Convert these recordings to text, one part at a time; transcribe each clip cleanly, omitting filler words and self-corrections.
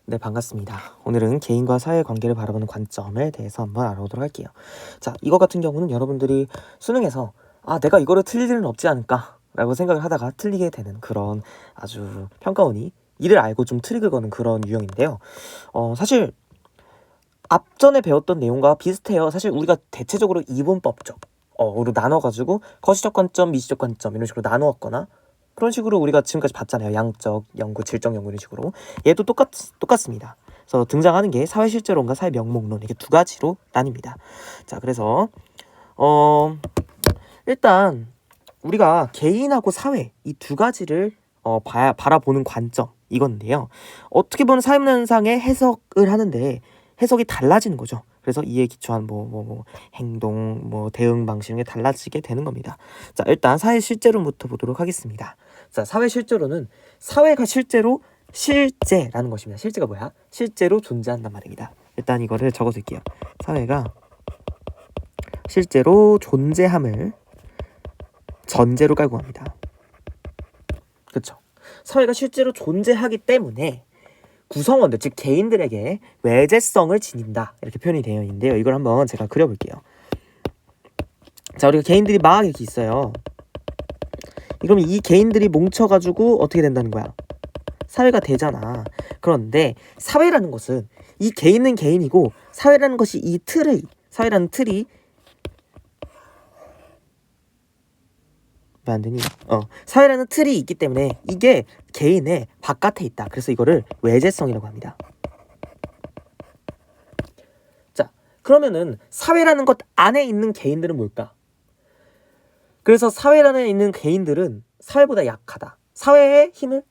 네, 반갑습니다. 오늘은 개인과 사회 관계를 바라보는 관점에 대해서 한번 알아보도록 할게요. 자, 이거 같은 경우는 여러분들이 수능에서 내가 이거를 틀릴 일은 없지 않을까 라고 생각을 하다가 틀리게 되는 그런 아주 평가원이 이를 알고 좀 트릭을 거는 그런 유형인데요. 사실 앞전에 배웠던 내용과 비슷해요. 사실 우리가 대체적으로 이분법적으로 나눠가지고 거시적 관점, 미시적 관점 이런 식으로 나누었거나 그런 식으로 우리가 지금까지 봤잖아요. 양적 연구, 질적 연구 이런 식으로. 얘도 똑같습니다. 그래서 등장하는 게 사회실제론과 사회명목론 이게 두 가지로 나뉩니다. 자, 그래서 일단 우리가 개인하고 사회 이 두 가지를 바라보는 관점 이건데요. 어떻게 보면 사회문화현상의 해석을 하는데 해석이 달라지는 거죠. 그래서 이에 기초한 행동, 대응 방식 이런 게 달라지게 되는 겁니다. 자, 일단 사회 실제론부터 보도록 하겠습니다. 자, 사회 실제론은 사회가 실제로 실제라는 것입니다. 실제가 뭐야? 실제로 존재한단 말입니다. 일단 이거를 적어둘게요. 사회가 실제로 존재함을 전제로 깔고 갑니다. 그렇죠? 사회가 실제로 존재하기 때문에 구성원들, 즉 개인들에게 외제성을 지닌다 이렇게 표현이 되어 있는데요. 이걸 한번 제가 그려볼게요. 자, 우리가 개인들이 막 이렇게 있어요. 그러면 이 개인들이 뭉쳐가지고 어떻게 된다는 거야? 사회가 되잖아. 그런데 사회라는 것은 이 개인은 개인이고 사회라는 것이 이 틀의, 사회라는 틀이 왜 안 되니? 사회라는 틀이 있기 때문에 이게 개인의 바깥에 있다. 그래서 이거를 외제성이라고 합니다. 자, 그러면은 사회라는 것 안에 있는 개인들은 뭘까? 그래서 사회란에 있는 개인들은 사회보다 약하다. 사회의 힘을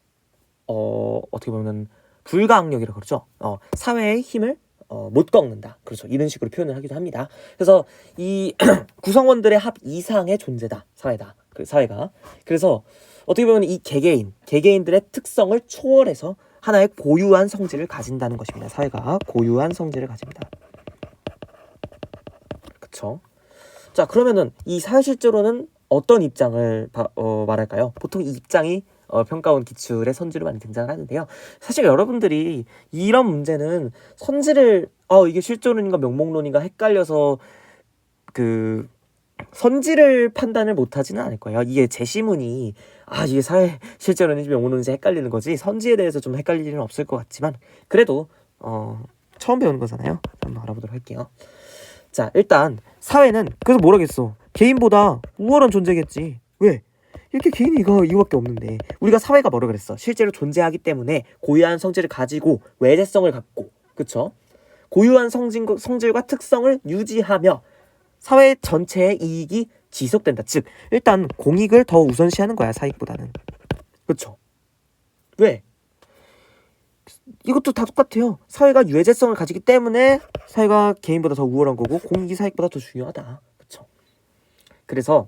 어떻게 보면 불가항력이라고 그러죠. 사회의 힘을 못 꺾는다. 그렇죠. 이런 식으로 표현을 하기도 합니다. 그래서 이 구성원들의 합 이상의 존재다. 사회다. 그 사회가. 그래서 어떻게 보면 이 개개인들의 특성을 초월해서 하나의 고유한 성질을 가진다는 것입니다. 사회가 고유한 성질을 가집니다. 그렇죠. 자, 그러면은 이 사회실제로는 어떤 입장을 말할까요? 보통 이 입장이 평가원 기출의 선지로 많이 등장을 하는데요. 사실 여러분들이 이런 문제는 선지를 이게 실제론인가 명목론인가 헷갈려서 그 선지를 판단을 못하지는 않을 거예요. 이게 제시문이 이게 사회 실제론인지 명목론인지 헷갈리는 거지 선지에 대해서 좀 헷갈릴 일은 없을 것 같지만 그래도 처음 배우는 거잖아요. 한번 알아보도록 할게요. 자, 일단 사회는 그래서 뭐라겠어? 개인보다 우월한 존재겠지. 왜? 이렇게 개인이 이거밖에 없는데 우리가 사회가 뭐라 그랬어? 실제로 존재하기 때문에 고유한 성질을 가지고 외제성을 갖고 그쵸? 고유한 성질과 특성을 유지하며 사회 전체의 이익이 지속된다. 즉 일단 공익을 더 우선시하는 거야. 사익보다는. 그쵸? 왜? 이것도 다 똑같아요. 사회가 유해제성을 가지기 때문에 사회가 개인보다 더 우월한 거고 공익이 사익보다 더 중요하다. 그렇죠? 그래서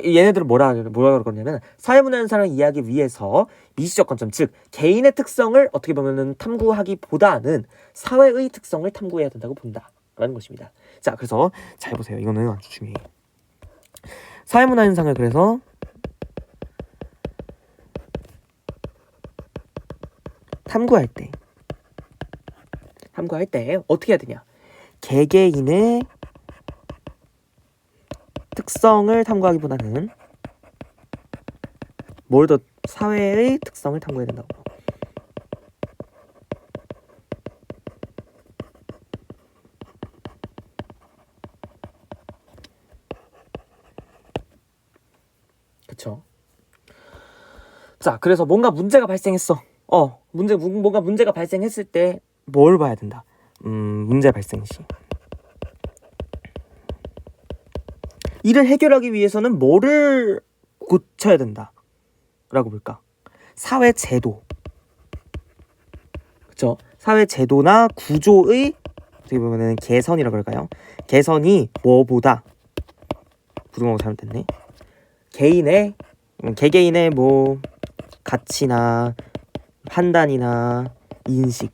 얘네들은 뭐라 그러냐면 사회문화 현상을 이해하기 위해서 미시적 관점, 즉 개인의 특성을 어떻게 보면은 탐구하기보다는 사회의 특성을 탐구해야 된다고 본다라는 것입니다. 자, 그래서 잘 보세요. 이거는 아주 중요해. 사회문화 현상을 그래서 탐구할 때 어떻게 해야 되냐? 개개인의 특성을 탐구하기보다는 뭘 더 사회의 특성을 탐구해야 된다고. 그쵸? 자, 그래서 뭔가 문제가 발생했어. 뭔가 문제가 발생했을 때 뭘 봐야 된다? 문제 발생 시. 이를 해결하기 위해서는 뭐를 고쳐야 된다? 라고 볼까? 사회 제도. 그쵸? 사회 제도나 구조의 어떻게 보면은 개선이라고 그럴까요? 개선이 뭐보다 부등호가 잘못됐네. 개개인의 가치나 판단이나 인식.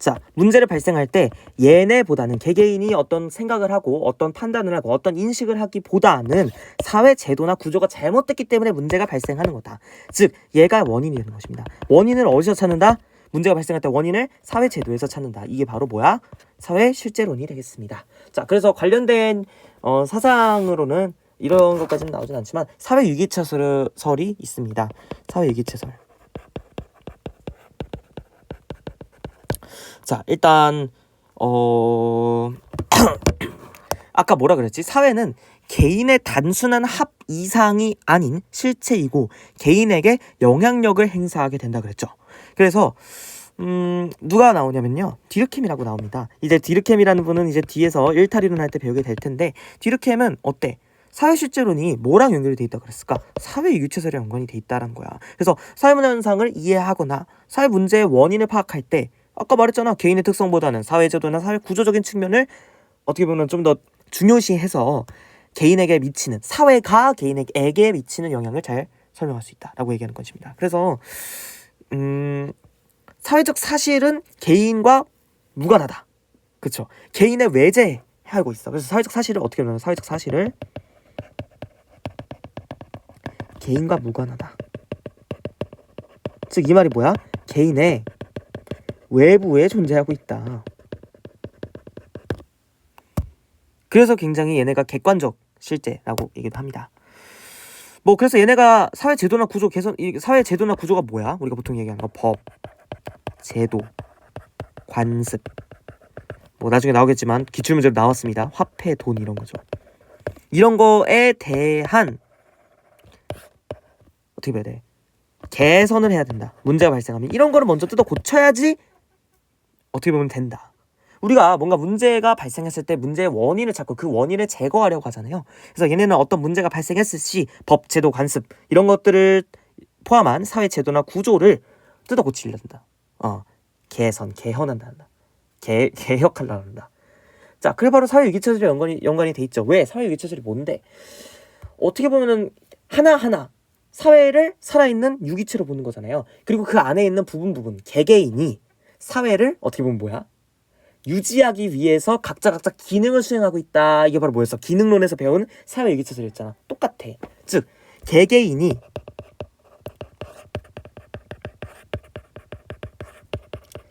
자, 문제를 발생할 때 얘네보다는 개개인이 어떤 생각을 하고 어떤 판단을 하고 어떤 인식을 하기보다는 사회 제도나 구조가 잘못됐기 때문에 문제가 발생하는 거다. 즉 얘가 원인이 되는 것입니다. 원인을 어디서 찾는다? 문제가 발생할 때 원인을 사회 제도에서 찾는다. 이게 바로 뭐야? 사회 실제론이 되겠습니다. 자, 그래서 관련된 사상으로는 이런 것까지는 나오진 않지만 사회 유기체설이 있습니다. 사회 유기체설. 자, 일단 아까 뭐라 그랬지? 사회는 개인의 단순한 합 이상이 아닌 실체이고 개인에게 영향력을 행사하게 된다 그랬죠. 그래서 누가 나오냐면요, 디르켐이라고 나옵니다. 이제 디르켐이라는 분은 이제 뒤에서 일탈이론 할 때 배우게 될 텐데, 디르켐은 어때? 사회 실제론이 뭐랑 연결이 돼 있다 그랬을까? 사회 유기체설이랑 연관이 돼 있다는 거야. 그래서 사회 문화 현상을 이해하거나 사회 문제의 원인을 파악할 때, 아까 말했잖아, 개인의 특성보다는 사회 제도나 사회 구조적인 측면을 어떻게 보면 좀 더 중요시해서 개인에게 미치는, 사회가 개인에게 미치는 영향을 잘 설명할 수 있다라고 얘기하는 것입니다. 그래서 사회적 사실은 개인과 무관하다. 그쵸? 개인의 외제하고 있어. 그래서 사회적 사실을 어떻게 보면 사회적 사실을 개인과 무관하다. 즉 이 말이 뭐야? 개인의 외부에 존재하고 있다. 그래서 굉장히 얘네가 객관적 실제라고 얘기도 합니다. 뭐 그래서 얘네가 사회 제도나 구조 개선, 사회 제도나 구조가 뭐야? 우리가 보통 얘기하는 거 법, 제도, 관습, 뭐 나중에 나오겠지만 기출문제로 나왔습니다. 화폐, 돈 이런 거죠. 이런 거에 대한 어떻게 해야 돼? 개선을 해야 된다. 문제가 발생하면 이런 거를 먼저 뜯어 고쳐야지 어떻게 보면 된다. 우리가 뭔가 문제가 발생했을 때 문제의 원인을 찾고 그 원인을 제거하려고 하잖아요. 그래서 얘네는 어떤 문제가 발생했을 시 법, 제도, 관습 이런 것들을 포함한 사회 제도나 구조를 뜯어 고치려 한다. 개선, 개헌한다. 개혁하려 한다. 자, 그게 바로 사회 유기체설이 연관이 돼 있죠. 왜? 사회 유기체설이 뭔데? 어떻게 보면은 하나하나 사회를 살아있는 유기체로 보는 거잖아요. 그리고 그 안에 있는 부분 개개인이 사회를 어떻게 보면 뭐야? 유지하기 위해서 각자 기능을 수행하고 있다. 이게 바로 뭐였어? 기능론에서 배운 사회 유기체설이었잖아. 똑같아. 즉 개개인이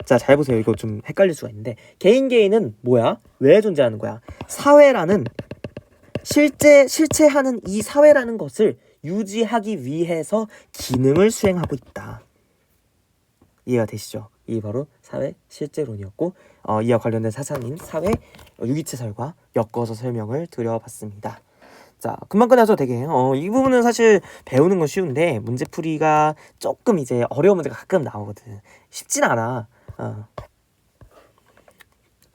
자, 잘 보세요. 이거 좀 헷갈릴 수가 있는데 개인은 뭐야? 왜 존재하는 거야? 사회라는 실체하는 이 사회라는 것을 유지하기 위해서 기능을 수행하고 있다. 이해가 되시죠? 이게 바로 사회 실제론이었고 이와 관련된 사상인 사회 유기체설과 엮어서 설명을 드려봤습니다. 자, 금방 끝나죠 되게. 이 부분은 사실 배우는 건 쉬운데 문제풀이가 조금 이제 어려운 문제가 가끔 나오거든. 쉽진 않아.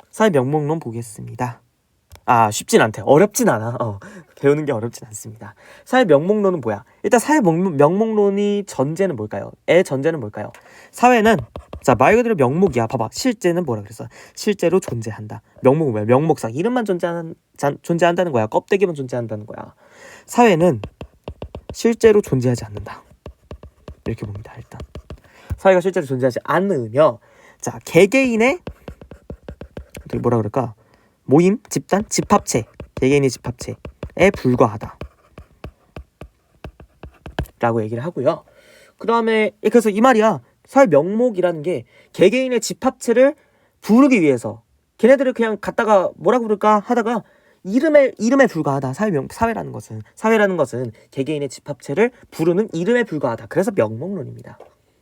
사회 명목론 보겠습니다. 쉽진 않대. 어렵진 않아. 배우는 게 어렵진 않습니다. 사회 명목론은 뭐야? 일단 사회 명목론이 전제는 뭘까요? 전제는 뭘까요? 사회는 자, 말 그대로 명목이야. 봐봐. 실제는 뭐라 그랬어? 실제로 존재한다. 명목은 뭐야? 명목상. 이름만 존재한다는 거야. 껍데기만 존재한다는 거야. 사회는 실제로 존재하지 않는다. 이렇게 봅니다. 일단 사회가 실제로 존재하지 않으며, 자, 개개인의 어떻게 뭐라 그럴까? 모임, 집단, 집합체, 개개인의 집합체에 불과하다 라고 얘기를 하고요. 그 다음에 그래서 이 말이야. 사회 명목이라는 게 개개인의 집합체를 부르기 위해서 걔네들을 그냥 갖다가 뭐라 부를까 하다가 이름에 불과하다. 사회라는 것은 개개인의 집합체를 부르는 이름에 불과하다. 그래서 명목론입니다.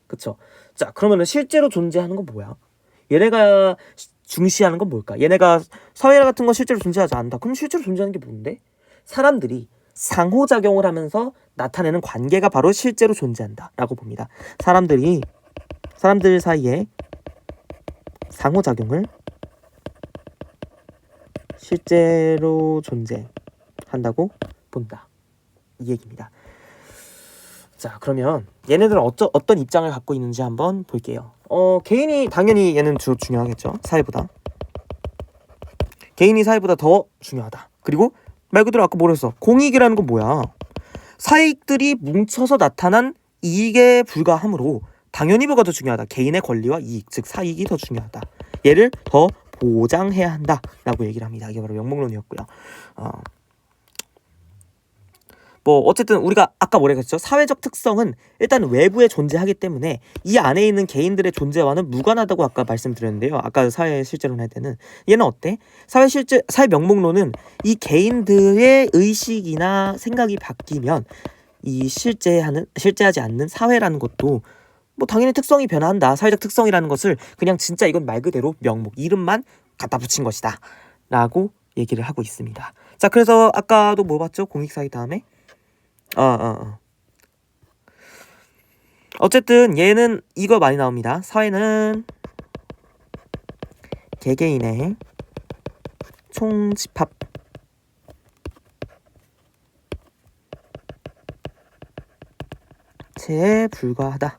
그쵸? 자, 그러면은 실제로 존재하는 건 뭐야? 얘네가 중시하는 건 뭘까? 얘네가 사회 같은 건 실제로 존재하지 않는다. 그럼 실제로 존재하는 게 뭔데? 사람들이 상호작용을 하면서 나타내는 관계가 바로 실제로 존재한다 라고 봅니다. 사람들 사이에 상호작용을 실제로 존재한다고 본다. 이 얘기입니다. 자, 그러면 얘네들은 어떤 입장을 갖고 있는지 한번 볼게요. 개인이 당연히 얘는 중요하겠죠. 사회보다. 개인이 사회보다 더 중요하다. 그리고 말 그대로 아까 뭐라 했어? 공익이라는 건 뭐야? 사익들이 뭉쳐서 나타난 이익에 불과하므로 당연히 뭐가 더 중요하다. 개인의 권리와 이익, 즉 사익이 더 중요하다. 얘를 더 보장해야 한다 라고 얘기를 합니다. 이게 바로 명목론이었고요. 뭐 어쨌든 우리가 아까 뭐라 했죠? 사회적 특성은 일단 외부에 존재하기 때문에 이 안에 있는 개인들의 존재와는 무관하다고 아까 말씀드렸는데요. 아까 사회 실제론 할 때는 얘는 어때? 사회 명목론은 이 개인들의 의식이나 생각이 바뀌면 이 실제하지 않는 사회라는 것도 뭐 당연히 특성이 변화한다. 사회적 특성이라는 것을 그냥 진짜 이건 말 그대로 명목, 이름만 갖다 붙인 것이다 라고 얘기를 하고 있습니다. 자, 그래서 아까도 뭐 봤죠? 공익사회 다음에 어쨌든 얘는 이거 많이 나옵니다. 사회는 개개인의 총집합 체에 불과하다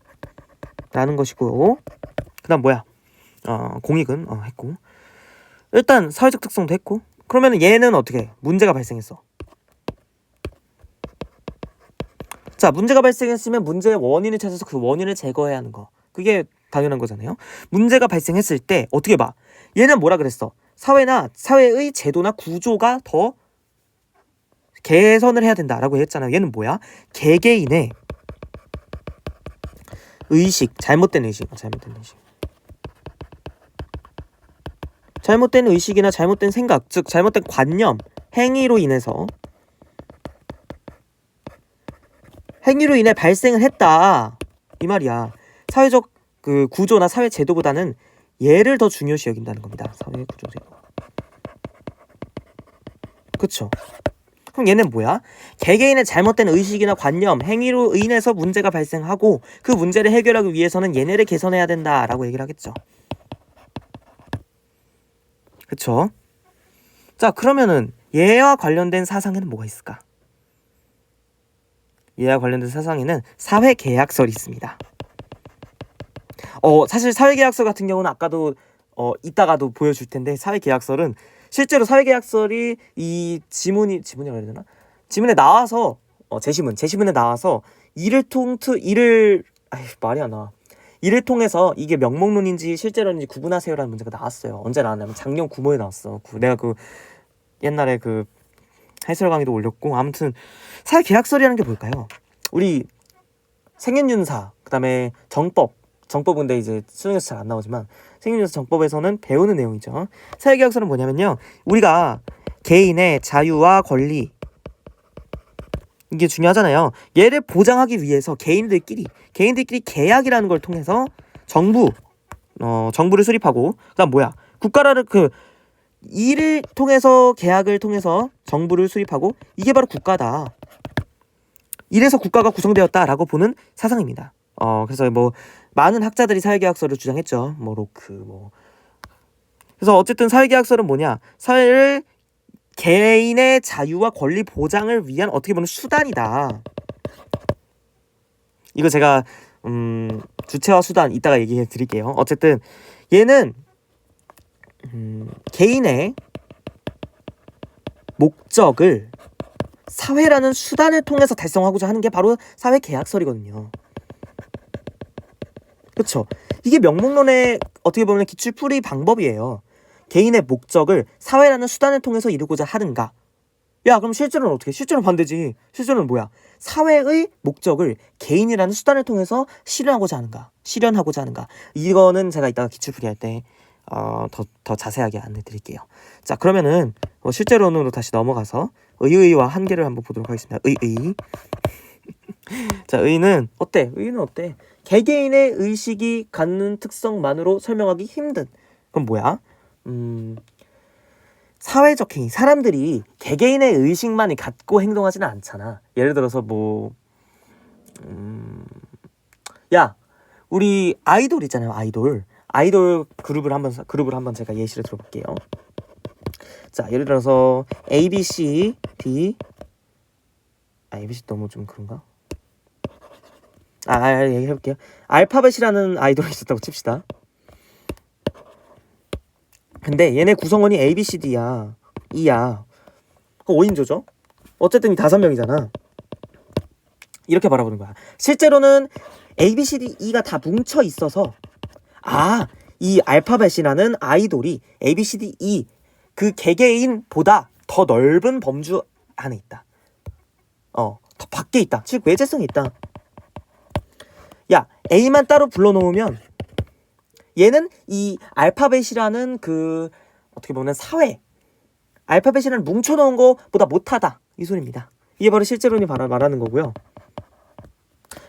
라는 것이고, 그 다음 뭐야? 공익은 했고, 일단 사회적 특성도 했고, 그러면 얘는 어떻게 문제가 발생했어? 자, 문제가 발생했으면 문제의 원인을 찾아서 그 원인을 제거해야 하는 거, 그게 당연한 거잖아요. 문제가 발생했을 때 어떻게 봐? 얘는 뭐라 그랬어? 사회의 제도나 구조가 더 개선을 해야 된다라고 했잖아요. 얘는 뭐야? 개개인의 의식, 잘못된 의식이나 잘못된 생각, 즉 잘못된 관념, 행위로 인해 발생을 했다 이 말이야. 사회적 그 구조나 사회 제도보다는 얘를 더 중요시 여긴다는 겁니다. 사회 구조 제도. 그쵸? 그럼 얘는 뭐야? 개개인의 잘못된 의식이나 관념, 행위로 인해서 문제가 발생하고 그 문제를 해결하기 위해서는 얘네를 개선해야 된다라고 얘기를 하겠죠. 그쵸? 자, 그러면은 얘와 관련된 사상에는 뭐가 있을까? 얘와 관련된 사상에는 사회계약설이 있습니다. 사실 사회계약설 같은 경우는 아까도 이따가도 보여줄 텐데, 사회계약설은 실제로 사회계약설이 이 지문이라고 해야 되나? 지문에 나와서 제시문에 나와서 이를 통해서 이게 명목론인지 실제론인지 구분하세요라는 문제가 나왔어요. 언제 나왔냐면 작년 9월에 나왔어. 내가 그 옛날에 그 해설 강의도 올렸고, 아무튼 사회계약설이라는 게 뭘까요? 우리 생년윤사, 그다음에 정법인데 이제 수능에서 잘 안 나오지만 생년윤사 정법에서는 배우는 내용이죠. 사회계약설은 뭐냐면요, 우리가 개인의 자유와 권리, 이게 중요하잖아요. 얘를 보장하기 위해서 개인들끼리 계약이라는 걸 통해서 정부를 수립하고, 그다음 뭐야? 국가라는 이를 통해서, 계약을 통해서 정부를 수립하고, 이게 바로 국가다. 이래서 국가가 구성되었다라고 보는 사상입니다. 그래서 뭐 많은 학자들이 사회계약설을 주장했죠. 로크 그래서 어쨌든 사회계약설은 뭐냐? 사회를 개인의 자유와 권리 보장을 위한 어떻게 보면 수단이다. 이거 제가 주체와 수단 이따가 얘기해 드릴게요. 어쨌든 얘는 개인의 목적을 사회라는 수단을 통해서 달성하고자 하는 게 바로 사회계약설이거든요. 그렇죠? 이게 명목론의 어떻게 보면 기출풀이 방법이에요. 개인의 목적을 사회라는 수단을 통해서 이루고자 하는가? 야, 그럼 실제로는 어떻게? 실제로는 반대지. 실제로는 뭐야? 사회의 목적을 개인이라는 수단을 통해서 실현하고자 하는가? 이거는 제가 이따가 기출풀이 할 때 더 자세하게 안내 드릴게요. 자, 그러면은 실제론으로 다시 넘어가서 의의와 한계를 한번 보도록 하겠습니다. 의의. 자, 의의는 어때? 개개인의 의식이 갖는 특성만으로 설명하기 힘든. 그럼 뭐야? 사회적 행위. 사람들이 개개인의 의식만이 갖고 행동하지는 않잖아. 예를 들어서 야, 우리 아이돌 있잖아요. 아이돌 그룹을 한번 제가 예시를 들어볼게요. 자, 예를 들어서 ABC, D. ABC 너무 좀 그런가? 얘기해볼게요. 알파벳이라는 아이돌이 있었다고 칩시다. 근데 얘네 구성원이 ABCD야. E야. 그 5인조죠? 어쨌든 이 5명이잖아. 이렇게 바라보는 거야. 실제로는 ABCD, E가 다 뭉쳐 있어서 이 알파벳이라는 아이돌이 ABCD, E 그 개개인보다 더 넓은 범주 안에 있다. 더 밖에 있다. 즉 외재성이 있다. 야, A만 따로 불러놓으면 얘는 이 알파벳이라는 그 어떻게 보면 사회, 알파벳이라는 뭉쳐놓은 것보다 못하다, 이 소리입니다. 이게 바로 실제론이 말하는 거고요.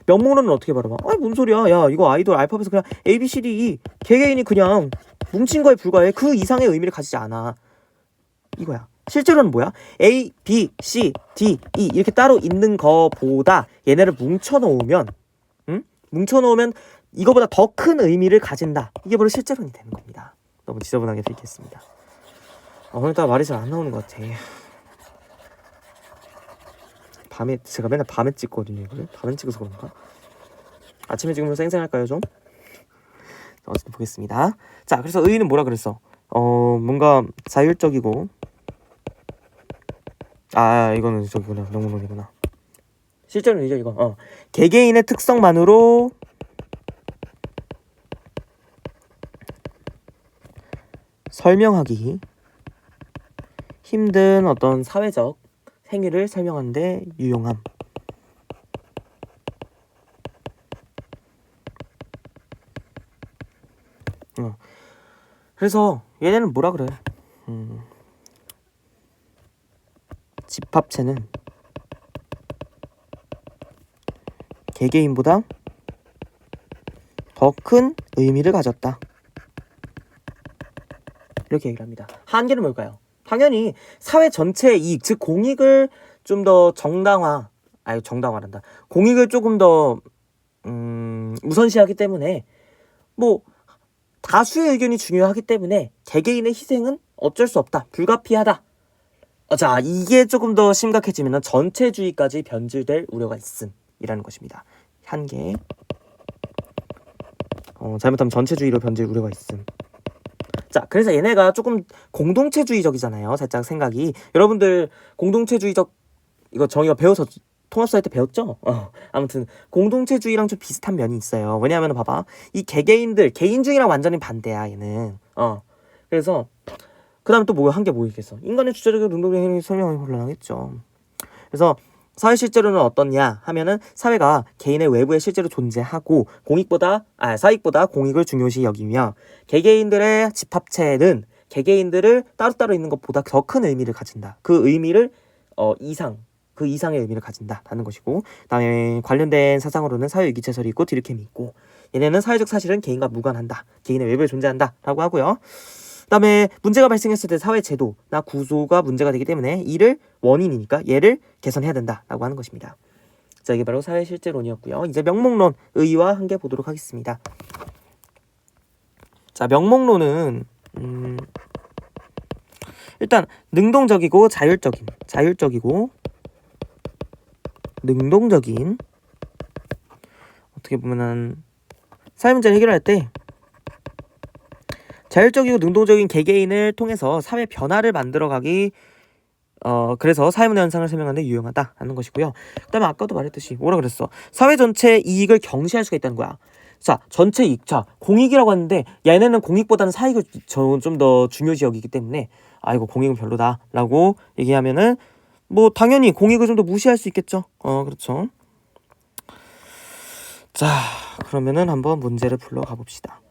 명목론은 어떻게 바라봐? 아니 뭔 소리야. 야, 이거 아이돌 알파벳은 그냥 A, B, C, D, E 개개인이 그냥 뭉친 거에 불과해. 그 이상의 의미를 가지지 않아. 이거야. 실제로는 뭐야? A, B, C, D, E 이렇게 따로 있는 거보다 얘네를 뭉쳐놓으면 뭉쳐놓으면 이거보다 더 큰 의미를 가진다. 이게 바로 실제론이 되는 겁니다. 너무 지저분하게 들겠습니다. 오늘따라 말이 잘 안 나오는 것 같아. 밤에 제가 맨날 밤에 찍거든요. 이거를 밤에 찍어서 그런가? 아침에 찍으면 쌩쌩할까요 좀? 어쨌든 보겠습니다. 자, 그래서 의의는 뭐라 그랬어? 뭔가 자율적이고, 이거는 저기구나, 명문론이구나. 실제로는 이거 개개인의 특성만으로 설명하기 힘든 어떤 사회적 행위를 설명하는데 유용함. 그래서 얘네는 뭐라 그래? 집합체는 개개인보다 더 큰 의미를 가졌다. 이렇게 얘기를 합니다. 한계는 뭘까요? 당연히 사회 전체의 이익, 즉 공익을 좀 더 정당화란다. 공익을 조금 더 우선시하기 때문에 뭐 다수의 의견이 중요하기 때문에 개개인의 희생은 어쩔 수 없다. 불가피하다. 자, 이게 조금 더 심각해지면 전체주의까지 변질될 우려가 있음이라는 것입니다. 한계. 잘못하면 전체주의로 변질 우려가 있음. 자, 그래서 얘네가 조금 공동체주의적이잖아요. 살짝 생각이. 여러분들 공동체주의적 이거 정의가 배워서 통합사회 때 배웠죠? 아무튼 공동체주의랑 좀 비슷한 면이 있어요. 왜냐하면 봐봐, 이 개개인들 개인주의랑 완전히 반대야 얘는. 그래서 그 다음에 또 한 게 뭐 있겠어? 인간의 주체적인 능동적 행위를 설명하기 곤란하겠죠. 그래서 사회 실제로는 어떻냐 하면은 사회가 개인의 외부에 실제로 존재하고 사익보다 공익을 중요시 여기며 개개인들의 집합체는 개개인들을 따로따로 있는 것보다 더 큰 의미를 가진다. 그 의미를 그 이상의 의미를 가진다라는 것이고, 그다음에 관련된 사상으로는 사회유기체설이 있고 디르켐이 있고, 얘네는 사회적 사실은 개인과 무관한다. 개인의 외부에 존재한다라고 하고요. 그다음에 문제가 발생했을 때 사회 제도나 구조가 문제가 되기 때문에 이를 원인이니까 얘를 개선해야 된다라고 하는 것입니다. 자, 이게 바로 사회 실제론이었고요. 이제 명목론 의의와 함께 보도록 하겠습니다. 자, 명목론은 일단 능동적이고 자율적이고 능동적인 어떻게 보면은 사회 문제를 해결할 때 자율적이고 능동적인 개개인을 통해서 사회 변화를 만들어가기 그래서 사회문화 현상을 설명하는 데 유용하다라는 것이고요. 그 다음에 아까도 말했듯이 뭐라 그랬어? 사회 전체의 이익을 경시할 수가 있다는 거야. 자, 전체 이익. 자, 공익이라고 하는데 얘네는 공익보다는 사익을 좀 더 중요시 여기기 때문에 이거 공익은 별로다라고 얘기하면은 뭐 당연히 공익을 좀 더 무시할 수 있겠죠. 그렇죠. 자, 그러면은 한번 문제를 풀러가 봅시다.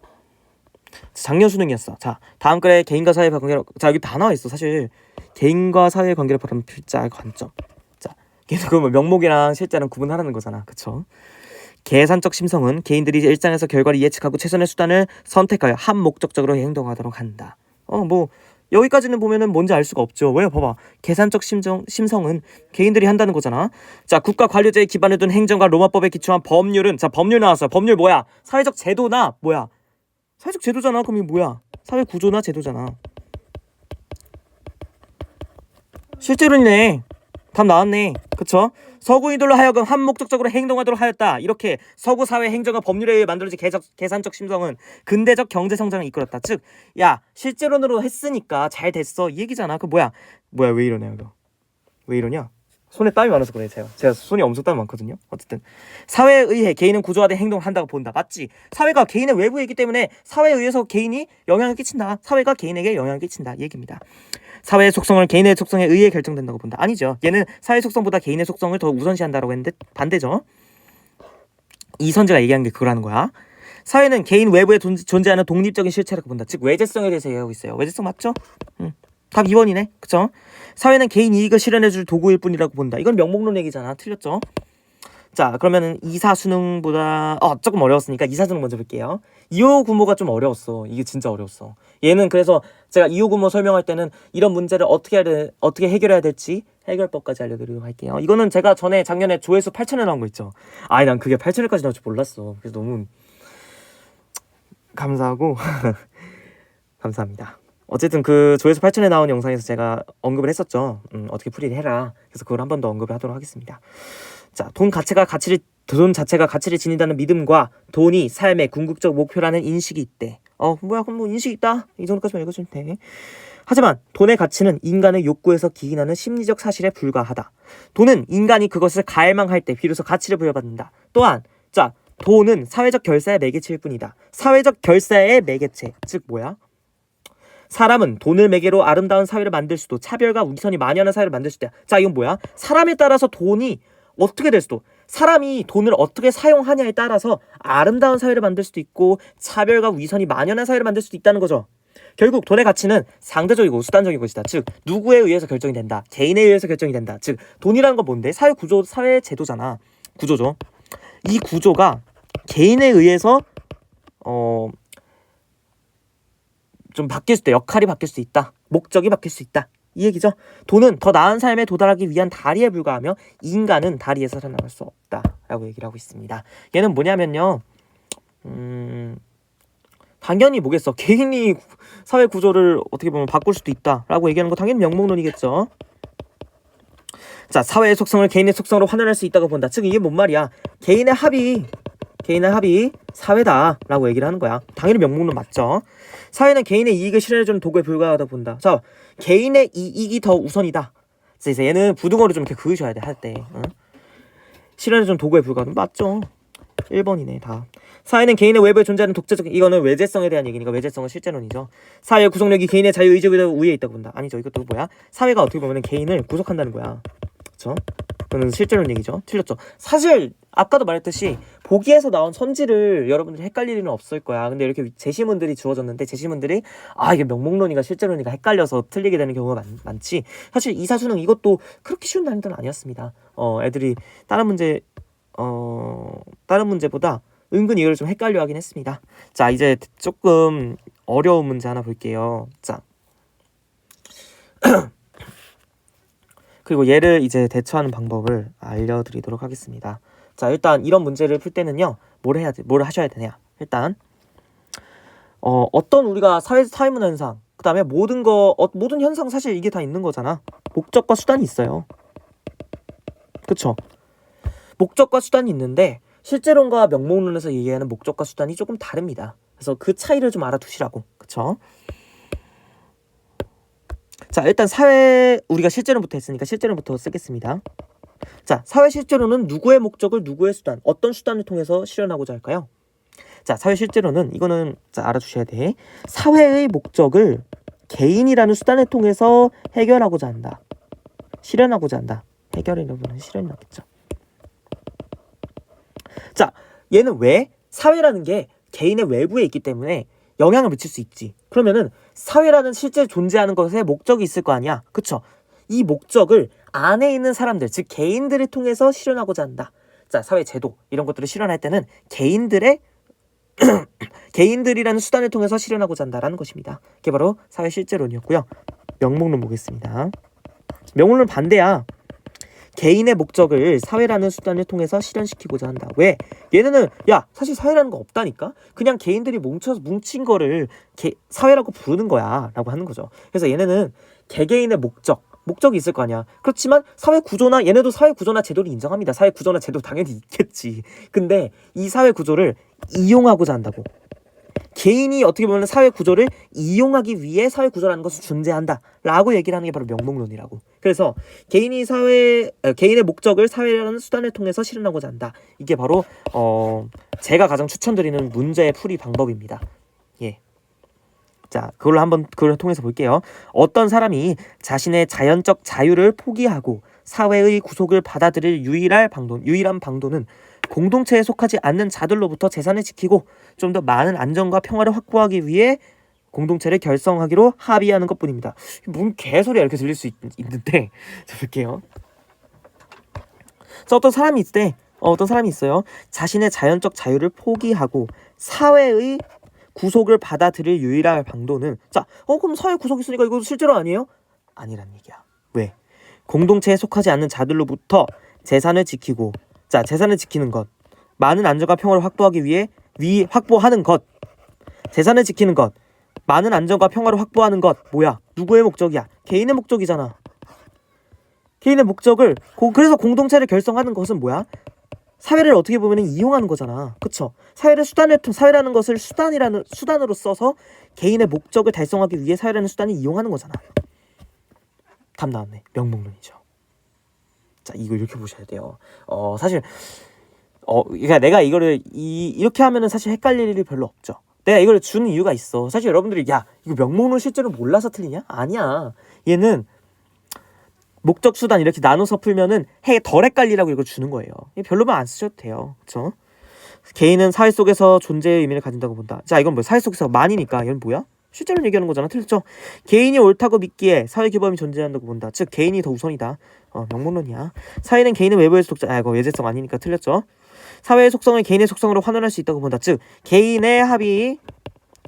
작년 수능이었어. 자, 다음 글에 개인과 사회의 관계를, 자, 여기 다 나와 있어. 사실 개인과 사회의 관계를 바라는 필자의 관점. 자, 계속 그러면 명목이랑 실제랑 구분하라는 거잖아. 그쵸? 계산적 심성은 개인들이 일상에서 결과를 예측하고 최선의 수단을 선택하여 한 목적적으로 행동하도록 한다. 뭐 여기까지는 보면은 뭔지 알 수가 없죠. 왜? 봐봐. 계산적 심성은 개인들이 한다는 거잖아. 자, 국가 관료제에 기반을 둔 행정과 로마법에 기초한 법률은, 자, 법률 나왔어요. 법률 뭐야? 사회적 제도나 뭐야? 사회적 제도잖아. 그럼 이게 뭐야? 사회 구조나 제도잖아. 실제로네. 답 나왔네. 그쵸? 서구인들로 하여금 한 목적적으로 행동하도록 하였다. 이렇게 서구 사회 행정과 법률에 의해 만들어진 계산적 심성은 근대적 경제 성장을 이끌었다. 즉, 야, 실제론으로 했으니까 잘 됐어. 이 얘기잖아. 그 뭐야 왜 이러냐 이거. 왜 이러냐? 손에 땀이 많아서 그래. 제가 손이 엄청 땀이 많거든요. 어쨌든 사회에 의해 개인은 구조화된 행동을 한다고 본다. 맞지? 사회가 개인의 외부에 있기 때문에 사회에 의해서 개인이 영향을 끼친다. 사회가 개인에게 영향을 끼친다. 이 얘기입니다. 사회의 속성을 개인의 속성에 의해 결정된다고 본다. 아니죠. 얘는 사회 속성보다 개인의 속성을 더 우선시한다라고 했는데 반대죠. 이선재가 얘기한 게 그거라는 거야. 사회는 개인 외부에 존재하는 독립적인 실체라고 본다. 즉 외재성에 대해서 얘기하고 있어요. 외재성 맞죠? 답 2번이네. 그쵸? 사회는 개인 이익을 실현해줄 도구일 뿐이라고 본다. 이건 명목론 얘기잖아. 틀렸죠? 자, 그러면은 이사수능보다 조금 어려웠으니까 이사수능 먼저 볼게요. 이호구모가 좀 어려웠어. 이게 진짜 어려웠어. 얘는 그래서 제가 이호구모 설명할 때는 이런 문제를 어떻게 해결해야 될지 해결법까지 알려드리도록 할게요. 이거는 제가 작년에 조회수 8,000에 나온 거 있죠. 아니 난 그게 8,000회까지 나올 줄 몰랐어. 그래서 너무 감사하고 감사합니다. 어쨌든 그 조회수 8,000에 나온 영상에서 제가 언급을 했었죠. 어떻게 풀이를 해라. 그래서 그걸 한 번 더 언급을 하도록 하겠습니다. 자, 돈 자체가 가치를 지닌다는 믿음과 돈이 삶의 궁극적 목표라는 인식이 있대. 그럼 뭐 인식이 있다. 이 정도까지만 읽어주면 돼. 하지만 돈의 가치는 인간의 욕구에서 기인하는 심리적 사실에 불과하다. 돈은 인간이 그것을 갈망할 때 비로소 가치를 부여받는다. 또한 돈은 사회적 결사의 매개체일 뿐이다. 사회적 결사의 매개체. 즉 뭐야? 사람은 돈을 매개로 아름다운 사회를 만들 수도 차별과 위선이 만연한 사회를 만들 수도 있다. 자, 이건 뭐야? 사람에 따라서 돈이 어떻게 될 수도, 사람이 돈을 어떻게 사용하냐에 따라서 아름다운 사회를 만들 수도 있고 차별과 위선이 만연한 사회를 만들 수도 있다는 거죠. 결국 돈의 가치는 상대적이고 수단적인 것이다. 즉 누구에 의해서 결정이 된다. 개인에 의해서 결정이 된다. 즉 돈이라는 건 뭔데? 사회 구조, 사회 제도잖아. 구조죠. 이 구조가 개인에 의해서 좀 바뀔 수도, 역할이 바뀔 수 있다. 목적이 바뀔 수 있다. 이 얘기죠. 돈은 더 나은 삶에 도달하기 위한 다리에 불과하며 인간은 다리에서 살아남을 수 없다 라고 얘기를 하고 있습니다. 얘는 뭐냐면요, 당연히 뭐겠어, 개인이 사회 구조를 어떻게 보면 바꿀 수도 있다 라고 얘기하는 거 당연히 명목론이겠죠. 자, 사회의 속성을 개인의 속성으로 환원할 수 있다고 본다. 즉 이게 뭔 말이야? 개인의 합이 사회다 라고 얘기를 하는 거야. 당연히 명목론 맞죠. 사회는 개인의 이익을 실현해주는 도구에 불과하다 본다. 자, 개인의 이익이 더 우선이다. 그래서 얘는 부등호를 좀 이렇게 그으셔야 돼, 할 때. 실현해주는 도구에 불과하다. 맞죠. 1번이네 다. 사회는 개인의 외부에 존재하는 독자적, 이거는 외재성에 대한 얘기니까 외재성은 실제론이죠. 사회의 구속력이 개인의 자유의지에 우위에 있다고 본다. 아니죠. 이것도 뭐야? 사회가 어떻게 보면 개인을 구속한다는 거야. 그쵸? 그건 실제론 얘기죠. 틀렸죠. 사실 아까도 말했듯이 보기에서 나온 선지를 여러분들이 헷갈릴 일은 없을 거야. 근데 이렇게 제시문들이 주어졌는데 제시문들이 이게 명목론이가 실제론이가 헷갈려서 틀리게 되는 경우가 많지. 사실 이사수능 이것도 그렇게 쉬운 난이도는 아니었습니다. 애들이 다른 문제보다 은근히 이걸 좀 헷갈려 하긴 했습니다. 자, 이제 조금 어려운 문제 하나 볼게요. 자, 그리고 얘를 이제 대처하는 방법을 알려드리도록 하겠습니다. 자, 일단 이런 문제를 풀 때는요, 뭘 하셔야 되냐? 일단 어떤 우리가 사회문화 현상, 그 다음에 모든 현상 사실 이게 다 있는 거잖아. 목적과 수단이 있어요. 그쵸? 목적과 수단이 있는데 실제론과 명목론에서 얘기하는 목적과 수단이 조금 다릅니다. 그래서 그 차이를 좀 알아두시라고. 그쵸? 자, 일단 우리가 실제론부터 했으니까 실제론부터 쓰겠습니다. 자, 사회 실제론은 누구의 목적을 누구의 수단, 어떤 수단을 통해서 실현하고자 할까요? 자, 사회 실제론은 이거는 알아두셔야 돼. 사회의 목적을 개인이라는 수단을 통해서 해결하고자 한다. 실현하고자 한다. 해결이라고는 실현이겠죠. 자, 얘는 왜? 사회라는 게 개인의 외부에 있기 때문에 영향을 미칠 수 있지. 그러면은 사회라는 실제 존재하는 것에 목적이 있을 거 아니야. 그쵸? 이 목적을 안에 있는 사람들, 즉 개인들을 통해서 실현하고자 한다. 자, 사회 제도 이런 것들을 실현할 때는 개인들이라는 수단을 통해서 실현하고자 한다라는 것입니다. 그게 바로 사회 실제론이었고요. 명목론 보겠습니다. 명목론 반대야. 개인의 목적을 사회라는 수단을 통해서 실현시키고자 한다. 왜? 얘네는 사실 사회라는 거 없다니까? 그냥 개인들이 뭉친 거를 사회라고 부르는 거야 라고 하는 거죠. 그래서 얘네는 개개인의 목적이 있을 거 아니야. 그렇지만 얘네도 사회 구조나 제도를 인정합니다. 사회 구조나 제도 당연히 있겠지. 근데 이 사회 구조를 이용하고자 한다고. 개인이 어떻게 보면 사회 구조를 이용하기 위해 사회 구조라는 것을 존재한다 라고 얘기를 하는 게 바로 명목론이라고. 그래서 개인의 목적을 사회라는 수단을 통해서 실현하고자 한다. 이게 바로 제가 가장 추천드리는 문제의 풀이 방법입니다. 예. 자, 그걸 통해서 볼게요. 어떤 사람이 자신의 자연적 자유를 포기하고 사회의 구속을 받아들일 유일한 방도는 공동체에 속하지 않는 자들로부터 재산을 지키고 좀 더 많은 안정과 평화를 확보하기 위해 공동체를 결성하기로 합의하는 것뿐입니다. 뭔 개소리야 이렇게 들릴 수 있는데 자, 볼게요. 자, 어떤 사람이 있어요. 자신의 자연적 자유를 포기하고 사회의 구속을 받아들일 유일한 방도는 자, 그럼 사회 구속 있으니까 이거 실제로 아니에요? 아니란 얘기야. 왜? 공동체에 속하지 않는 자들로부터 재산을 지키고 자, 재산을 지키는 것, 많은 안정과 평화를 확보하기 위해 확보하는 것, 재산을 지키는 것, 많은 안정과 평화를 확보하는 것 뭐야? 누구의 목적이야? 개인의 목적이잖아. 개인의 목적을 그래서 공동체를 결성하는 것은 뭐야? 사회를 어떻게 보면 이용하는 거잖아. 그쵸? 사회라는 것을 수단으로 써서 개인의 목적을 달성하기 위해 사회라는 수단을 이용하는 거잖아. 답 나왔네. 명목론이죠. 자, 이거 이렇게 보셔야 돼요. 사실 그러니까 내가 이거를 이렇게 하면은 사실 헷갈릴 일이 별로 없죠. 내가 이걸 준 이유가 있어. 사실 여러분들이 야, 이거 명목론 실제로 몰라서 틀리냐? 아니야. 얘는 목적 수단 이렇게 나눠서 풀면은 덜 헷갈리라고 이걸 주는 거예요. 별로만 안 쓰셔도 돼요. 그렇죠? 개인은 사회 속에서 존재의 의미를 가진다고 본다. 자, 이건 뭐야? 사회 속에서 만이니까 이건 뭐야? 실제로 얘기하는 거잖아. 틀렸죠? 개인이 옳다고 믿기에 사회 규범이 존재한다고 본다. 즉 개인이 더 우선이다. 명목론이야. 사회는 개인의 외부에서 이거 외재성 아니니까 틀렸죠? 사회의 속성을 개인의 속성으로 환원할 수 있다고 본다. 즉 개인의 합이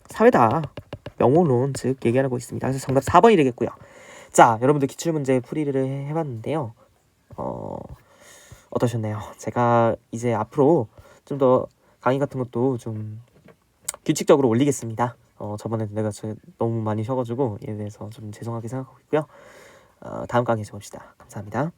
사회다. 명목론 즉 얘기하고 있습니다. 그래서 정답 4번이 되겠고요. 자, 여러분들 기출문제 풀이를 해봤는데요. 어떠셨나요? 제가 이제 앞으로 좀 더 강의 같은 것도 좀 규칙적으로 올리겠습니다. 저번에 내가 너무 많이 쉬어가지고 이에 대해서 좀 죄송하게 생각하고 있고요. 다음 강의에서 봅시다. 감사합니다.